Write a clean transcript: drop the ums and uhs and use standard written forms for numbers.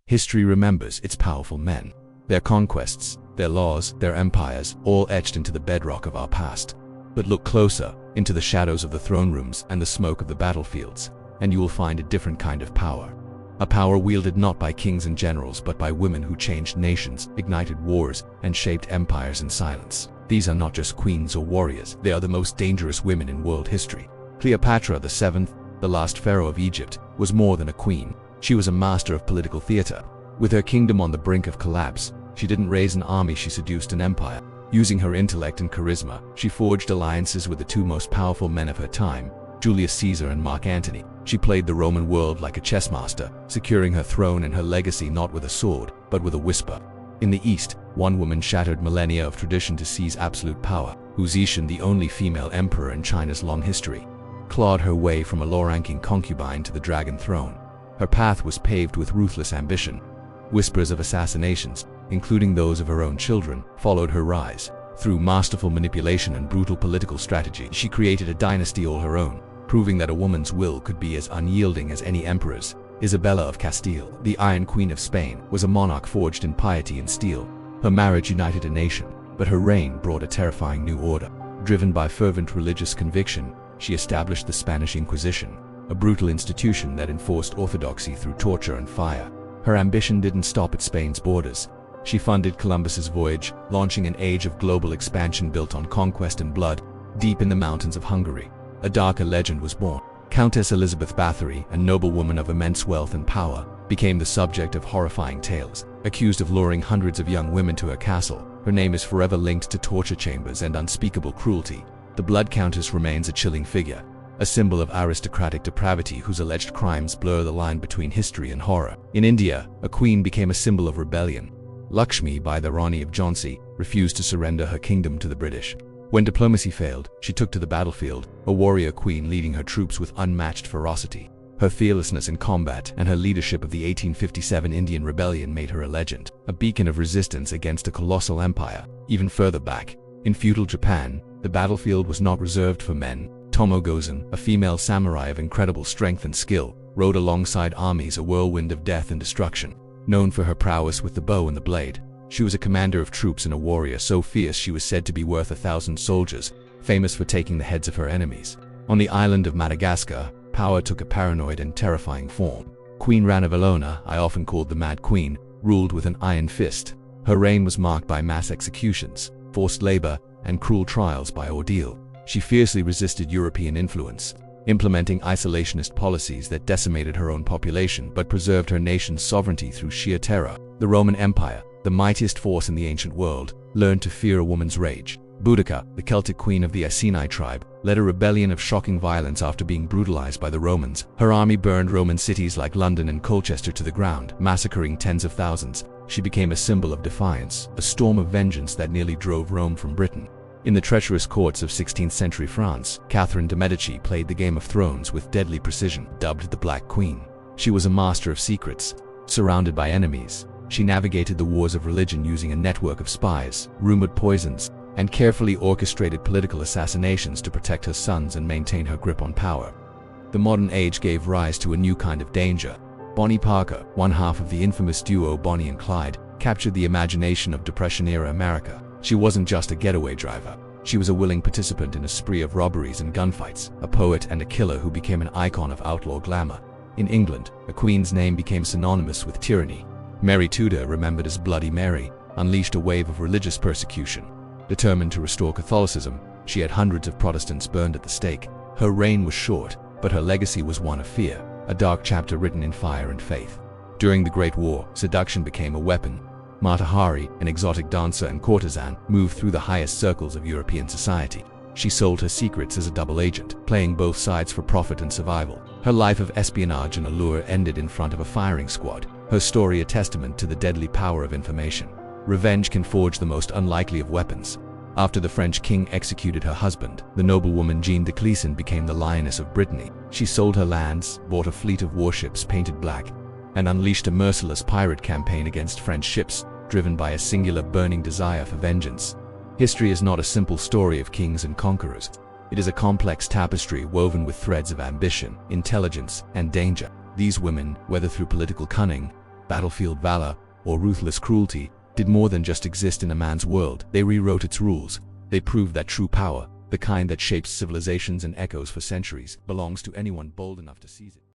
History remembers its powerful men. Their conquests, their laws, their empires, all etched into the bedrock of our past. But look closer, into the shadows of the throne rooms and the smoke of the battlefields, and you will find a different kind of power. A power wielded not by kings and generals but by women who changed nations, ignited wars, and shaped empires in silence. These are not just queens or warriors, they are the most dangerous women in world history. Cleopatra VII, the last pharaoh of Egypt, was more than a queen. She was a master of political theater. With her kingdom on the brink of collapse, she didn't raise an army, she seduced an empire. Using her intellect and charisma, she forged alliances with the two most powerful men of her time, Julius Caesar and Mark Antony. She played the Roman world like a chess master, securing her throne and her legacy not with a sword, but with a whisper. In the East, one woman shattered millennia of tradition to seize absolute power. Zetian, the only female emperor in China's long history, clawed her way from a low-ranking concubine to the dragon throne. Her path was paved with ruthless ambition. Whispers of assassinations, including those of her own children, followed her rise. Through masterful manipulation and brutal political strategy, she created a dynasty all her own, proving that a woman's will could be as unyielding as any emperor's. Isabella of Castile, the Iron Queen of Spain, was a monarch forged in piety and steel. Her marriage united a nation, but her reign brought a terrifying new order. Driven by fervent religious conviction, she established the Spanish Inquisition, a brutal institution that enforced orthodoxy through torture and fire. Her ambition didn't stop at Spain's borders. She funded Columbus's voyage, launching an age of global expansion built on conquest and blood. Deep in the mountains of Hungary, a darker legend was born. Countess Elizabeth Bathory, a noblewoman of immense wealth and power, became the subject of horrifying tales. Accused of luring hundreds of young women to her castle, her name is forever linked to torture chambers and unspeakable cruelty. The Blood Countess remains a chilling figure, a symbol of aristocratic depravity whose alleged crimes blur the line between history and horror. In India, a queen became a symbol of rebellion. Lakshmi Bai, the Rani of Jhansi, refused to surrender her kingdom to the British. When diplomacy failed, she took to the battlefield, a warrior queen leading her troops with unmatched ferocity. Her fearlessness in combat and her leadership of the 1857 Indian Rebellion made her a legend, a beacon of resistance against a colossal empire. Even further back, in feudal Japan, the battlefield was not reserved for men. Tomo Gozen, a female samurai of incredible strength and skill, rode alongside armies, a whirlwind of death and destruction. Known for her prowess with the bow and the blade, she was a commander of troops and a warrior so fierce she was said to be worth 1,000 soldiers, famous for taking the heads of her enemies. On the island of Madagascar, power took a paranoid and terrifying form. Queen Ranavalona, I often called the Mad Queen, ruled with an iron fist. Her reign was marked by mass executions, forced labor, and cruel trials by ordeal. She fiercely resisted European influence, implementing isolationist policies that decimated her own population but preserved her nation's sovereignty through sheer terror. The Roman Empire, the mightiest force in the ancient world, learned to fear a woman's rage. Boudica, the Celtic queen of the Iceni tribe, led a rebellion of shocking violence after being brutalized by the Romans. Her army burned Roman cities like London and Colchester to the ground, massacring tens of thousands. She became a symbol of defiance, a storm of vengeance that nearly drove Rome from Britain. In the treacherous courts of 16th century France, Catherine de' Medici played the Game of Thrones with deadly precision. Dubbed the Black Queen, she was a master of secrets. Surrounded by enemies, she navigated the wars of religion using a network of spies, rumored poisons, and carefully orchestrated political assassinations to protect her sons and maintain her grip on power. The modern age gave rise to a new kind of danger. Bonnie Parker, one half of the infamous duo Bonnie and Clyde, captured the imagination of Depression-era America. She wasn't just a getaway driver. She was a willing participant in a spree of robberies and gunfights, a poet and a killer who became an icon of outlaw glamour. In England, a queen's name became synonymous with tyranny. Mary Tudor, remembered as Bloody Mary, unleashed a wave of religious persecution. Determined to restore Catholicism, she had hundreds of Protestants burned at the stake. Her reign was short, but her legacy was one of fear, a dark chapter written in fire and faith. During the Great War, seduction became a weapon. Mata Hari, an exotic dancer and courtesan, moved through the highest circles of European society. She sold her secrets as a double agent, playing both sides for profit and survival. Her life of espionage and allure ended in front of a firing squad, her story a testament to the deadly power of information. Revenge can forge the most unlikely of weapons. After the French king executed her husband, the noblewoman Jeanne de Clisson became the Lioness of Brittany. She sold her lands, bought a fleet of warships painted black, and unleashed a merciless pirate campaign against French ships, driven by a singular burning desire for vengeance. History is not a simple story of kings and conquerors. It is a complex tapestry woven with threads of ambition, intelligence, and danger. These women, whether through political cunning, Battlefield valor, or ruthless cruelty, did more than just exist in a man's world. They rewrote its rules. They proved that true power, the kind that shapes civilizations and echoes for centuries, belongs to anyone bold enough to seize it.